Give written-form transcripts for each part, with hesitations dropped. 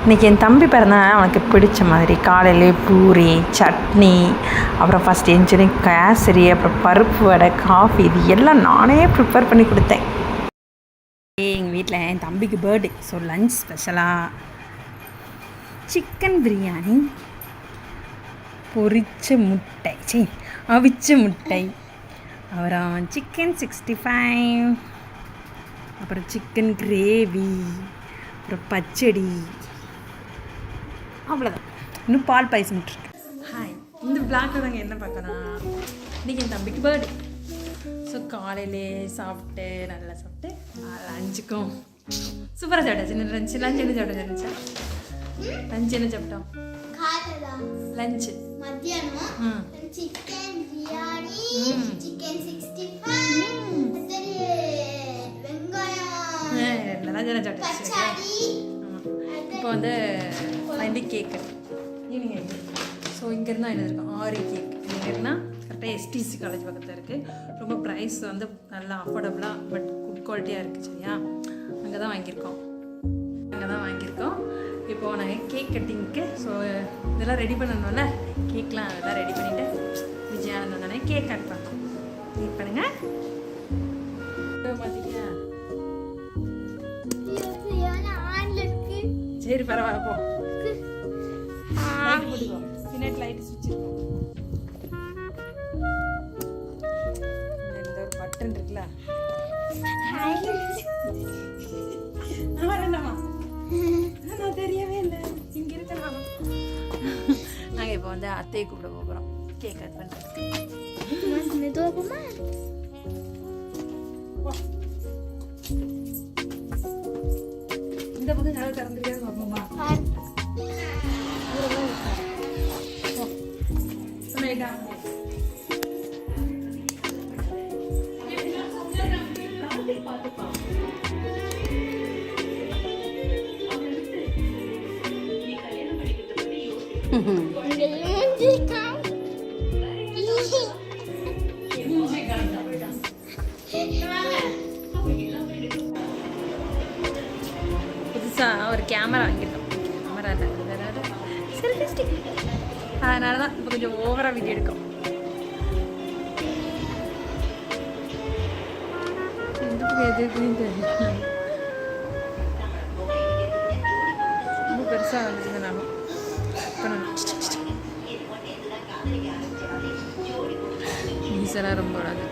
இன்றைக்கி என் தம்பி பிறந்தனால அவனுக்கு பிடிச்ச மாதிரி காலையிலே பூரி சட்னி அப்புறம் ஃபஸ்ட் எஞ்சினி கேசரி அப்புறம் பருப்பு வடை காஃபி இது எல்லாம் நானே ப்ரிப்பேர் பண்ணி கொடுத்தேன். எங்கள் வீட்டில் என் தம்பிக்கு பர்த்டே, ஸோ லஞ்ச் ஸ்பெஷலாக சிக்கன் பிரியாணி, பொரிச்ச முட்டை அவிச்ச முட்டை, அப்புறம் சிக்கன் 65, அப்புறம் சிக்கன் கிரேவி, அப்புறம் பச்சடி, அவ்வளோதான். இன்னும் பால் பாயசம் இருக்கு. ஹாய், இந்த பிளாக்ல தாங்க என்ன பார்க்கலாம். இன்றைக்கி என் தம்பிக்கு பர்த்டே, ஸோ காலையிலே சாப்பிட்டு நல்லா சாப்பிட்டு லஞ்சுக்கும் சூப்பராக சாப்பிட்டாச்சு. லஞ்ச் என்ன சாப்பிட்டா லஞ்ச் என்ன சாப்பிட்டோம்? லஞ்சு மத்தியானம் சிக்கன் பிரியாணி, சிக்கன் 65, வெங்காயம் எல்லாம் சாப்பிட்டாச்சு. இப்போ வந்து கேக்கு ஈவினிங். ஸோ இங்கேருந்து தான் எழுதிருக்கோம் 6 கேக். எங்கன்னா கரெக்டாக எஸ்டிசி காலேஜ் பக்கத்தில் இருக்குது. ரொம்ப ப்ரைஸ் வந்து நல்லா அஃபோர்டபுளாக பட் குட் குவாலிட்டியாக இருக்குது. சரியா, அங்கே தான் வாங்கியிருக்கோம். இப்போது நாங்கள் கேக் கட்டிங்க்கு ஸோ இதெல்லாம் ரெடி பண்ணணும்ல, கேக்லாம் அதெல்லாம் ரெடி பண்ணிவிட்டு விஜயானந்தம் தானே கேக் கட் பண்ணோம். வெயிட் பண்ணுங்கள். பார்த்தியா? சரி பரவாயில்ல, போ போட்டுக்கோ. பின்னாடி லைட் சுவிட்ச் இருக்கும். இந்த ஒரு பட்டன் இருக்குல்ல, வரேன்டாமா, நான் தெரியவே இல்லை இங்கே இருக்கலாம். நாங்கள் இப்போ வந்து அத்தையை கூப்பிட போகிறோம் கேக் கட் பண்ணுறதுக்கு. இந்த பக்கம் நல்லா திறந்துருக்காது பாப்போமா. புதுசாக ஒரு கேமரா வாங்கிட்டோம். கேமரா இல்லை, செல்ஃபி ஸ்டிக். அதனால தான் இப்போ கொஞ்சம் ஓவராக வீடியோ எடுக்கும். ரொம்ப பெருசாக வந்துருந்தனாலும் ஈஸெல்லாம் ரொம்ப வராது.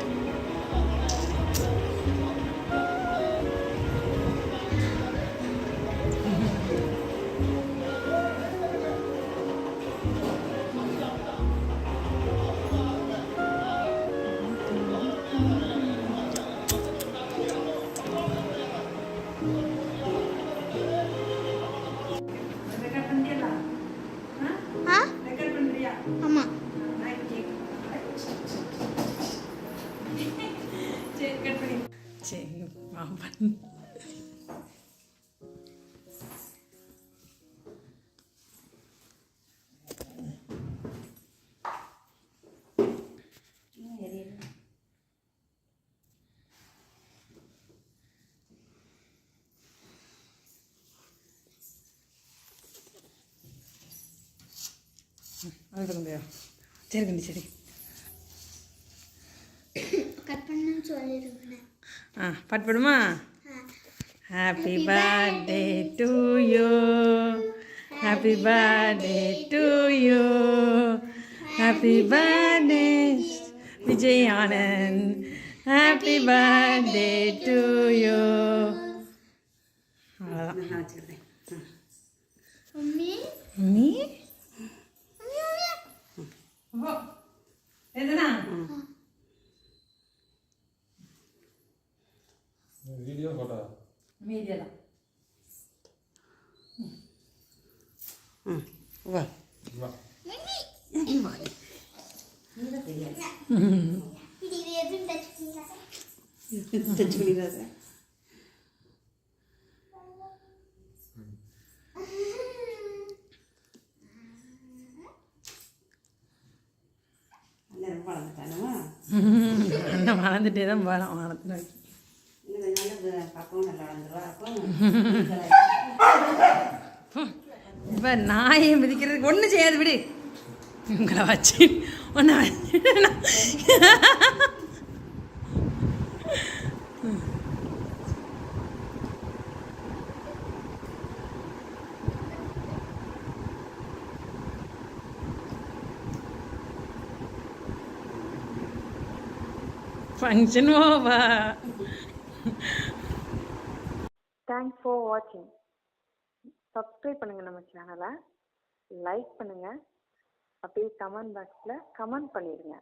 சரி கண்டி, சரி கட் பண்ணு சொல்லிடுங்க. பாட்டு பாடுமா? Happy birthday to you, happy birthday to you, happy birthday Vijay Anand, happy birthday to you. அவ்வளோதான் வச்சுக்கிறேன். மம்மி எதுனா வீடியோ போட்டோ மீடியா தான். வா வா வா நீங்க தெரியாது இது எதுவும் டச் பண்ணிடாத. அண்ணன் வளர்ந்துட்டே தான் போகலாம். வானத்தில் பக்கம் நல்லா வளர்ந்துருவா. இப்போ நாயை மிதிக்கிறதுக்கு ஒன்றும் செய்யாது விடு. உங்களை வச்சு ஒன்றை வச்சு ஃபங்க்ஷன் ஓவா. தேங்க்ஸ் ஃபார் வாட்சிங். சப்ஸ்கிரைப் பண்ணுங்கள் நம்ம சேனலை, லைக் பண்ணுங்கள், அப்படியே கமெண்ட் பாக்ஸில் கமெண்ட் பண்ணிடுங்க.